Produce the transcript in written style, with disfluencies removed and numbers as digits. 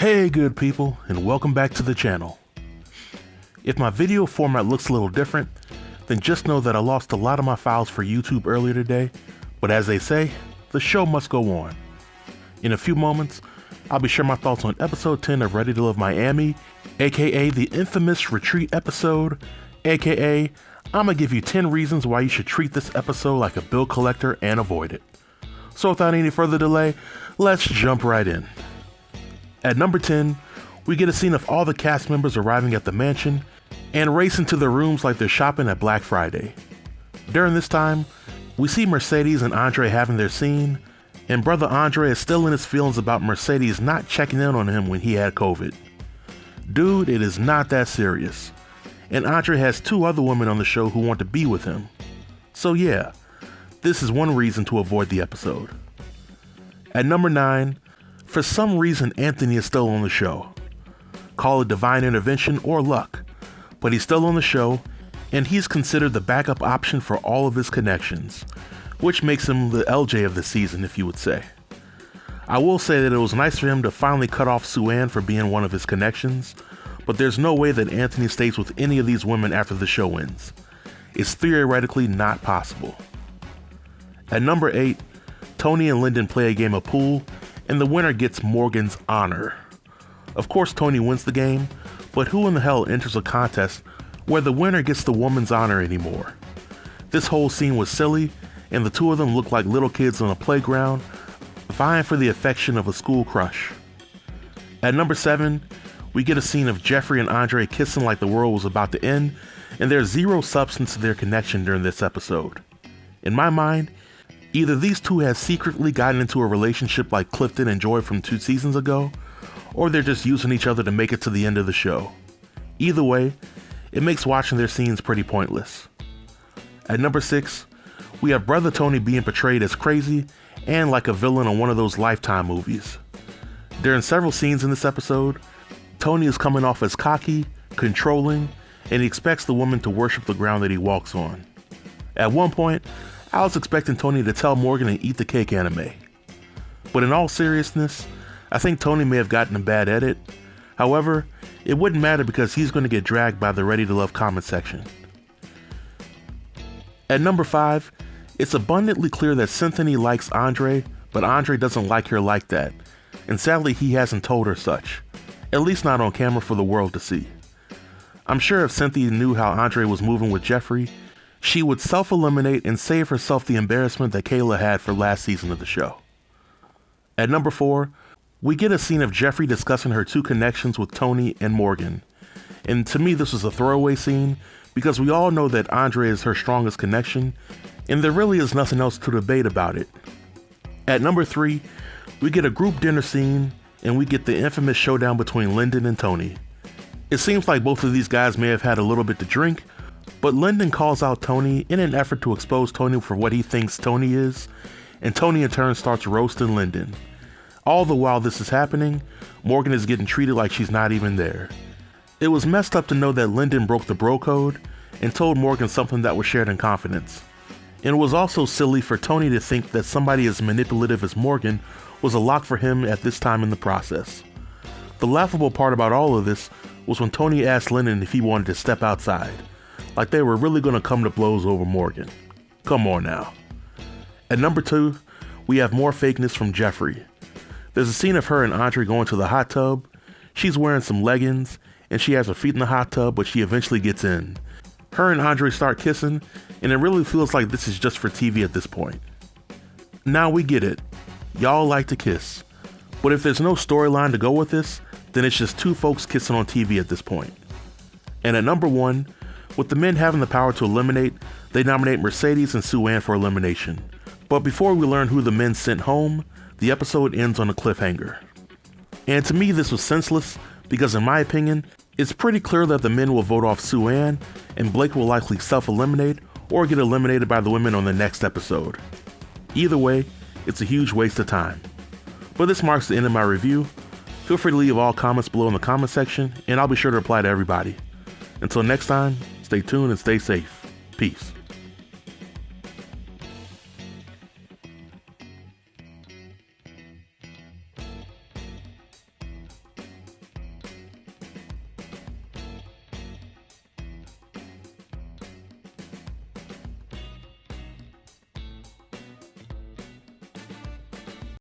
Hey good people, and welcome back to the channel. If my video format looks a little different, then just know that I lost a lot of my files for YouTube earlier today, but as they say, the show must go on. In a few moments, I'll be sharing my thoughts on episode 10 of Ready to Love Miami, aka the infamous retreat episode, aka I'ma give you 10 reasons why you should treat this episode like a bill collector and avoid it. So without any further delay, let's jump right in. At number 10, we get a scene of all the cast members arriving at the mansion and racing to their rooms like they're shopping at Black Friday. During this time, we see Mercedes and Andre having their scene, and brother Andre is still in his feelings about Mercedes not checking in on him when he had COVID. Dude, it is not that serious. And Andre has two other women on the show who want to be with him. So yeah, this is one reason to avoid the episode. At number 9, for some reason Anthony is still on the show. Call it divine intervention or luck, but he's still on the show, and he's considered the backup option for all of his connections, which makes him the LJ of the season, if you would say. I will say that it was nice for him to finally cut off Sue-Ann for being one of his connections, but there's no way that Anthony stays with any of these women after the show ends. It's theoretically not possible. At number 8, Tony and Lyndon play a game of pool, and the winner gets Morgan's honor. Of course Tony wins the game, but who in the hell enters a contest where the winner gets the woman's honor anymore? This whole scene was silly, and the two of them looked like little kids on a playground, vying for the affection of a school crush. At number 7, we get a scene of Jeffrey and Andre kissing like the world was about to end, and there's zero substance to their connection during this episode. In my mind, either these two have secretly gotten into a relationship like Clifton and Joy from 2 seasons ago, or they're just using each other to make it to the end of the show. Either way, it makes watching their scenes pretty pointless. At number 6, we have brother Tony being portrayed as crazy and like a villain in one of those Lifetime movies. During several scenes in this episode, Tony is coming off as cocky, controlling, and he expects the woman to worship the ground that he walks on. At one point, I was expecting Tony to tell Morgan and eat the cake anime. But in all seriousness, I think Tony may have gotten a bad edit. However, it wouldn't matter because he's going to get dragged by the Ready to Love comment section. At number 5, it's abundantly clear that Symphony likes Andre, but Andre doesn't like her like that. And sadly, he hasn't told her such. At least not on camera for the world to see. I'm sure if Cynthia knew how Andre was moving with Jeffrey, she would self-eliminate and save herself the embarrassment that Kayla had for last season of the show. At number 4, we get a scene of Jeffrey discussing her 2 connections with Tony and Morgan. And to me this was a throwaway scene because we all know that Andre is her strongest connection, and there really is nothing else to debate about it. At number 3, we get a group dinner scene, and we get the infamous showdown between Lyndon and Tony. It seems like both of these guys may have had a little bit to drink, but Lyndon calls out Tony in an effort to expose Tony for what he thinks Tony is, and Tony in turn starts roasting Lyndon. All the while this is happening, Morgan is getting treated like she's not even there. It was messed up to know that Lyndon broke the bro code and told Morgan something that was shared in confidence. And it was also silly for Tony to think that somebody as manipulative as Morgan was a lock for him at this time in the process. The laughable part about all of this was when Tony asked Lyndon if he wanted to step outside, like they were really going to come to blows over Morgan. Come on now. At number 2, we have more fakeness from Jeffrey. There's a scene of her and Andre going to the hot tub. She's wearing some leggings, and she has her feet in the hot tub, but she eventually gets in. Her and Andre start kissing, and it really feels like this is just for TV at this point. Now we get it. Y'all like to kiss. But if there's no storyline to go with this, then it's just 2 folks kissing on TV at this point. And at number 1, with the men having the power to eliminate, they nominate Mercedes and Sue-Ann for elimination. But before we learn who the men sent home, the episode ends on a cliffhanger. And to me this was senseless, because in my opinion, it's pretty clear that the men will vote off Sue-Ann, and Blake will likely self-eliminate or get eliminated by the women on the next episode. Either way, it's a huge waste of time. But this marks the end of my review. Feel free to leave all comments below in the comment section, and I'll be sure to reply to everybody. Until next time, stay tuned and stay safe. Peace.